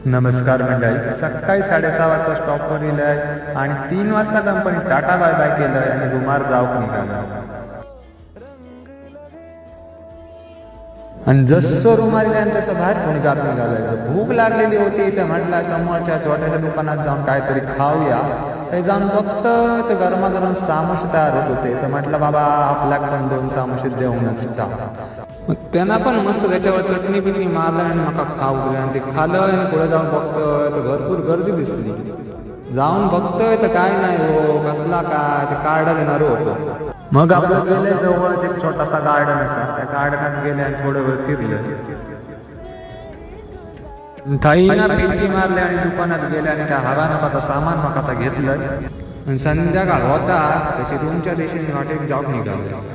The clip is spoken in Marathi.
नमस्कार मंडळी, सकाळी 6:30 वाजता स्टॉपवर गेलंय आणि 3 वाजता कंपनी टाटा बाय बाय केलंय आणि रुमार जाऊक निघाला. आणि जसं रुमार गेला तसं बाहेर कोणी गाप निघालाय. भूक लागलेली होती तर म्हटलं समोरच्या छोट्याशा दुकानात जाऊन काहीतरी खाऊया. ते जाऊन फक्त ते गरमागरम सामोसे तयार होत होते. तर म्हटलं बाबा आपल्या पण 2 सामोसे देऊनच टाक. मग त्यांना पण मस्त त्याच्यावर चटणी बिटणी मारलं आणि मका खाऊ दिलं आणि ते खाल्लं आणि पुढे जाऊन बघतोय तर भरपूर गर्दी दिसली. जाऊन बघतोय तर काय नाही हो, कसला काय ते कार्ड देणार होतो. मग आपलं गेले जवळच एक छोटासा गार्डन असा, त्या गार्डनात गेले आणि थोडं वेळ फिरलं. थाईना फिरकी मारले आणि दुकानात गेले आणि त्या हवानापाचा सामान मका घेतलं. संध्याकाळ होता त्याची रूमच्या दिशेने वाटेत जाऊन निघाले.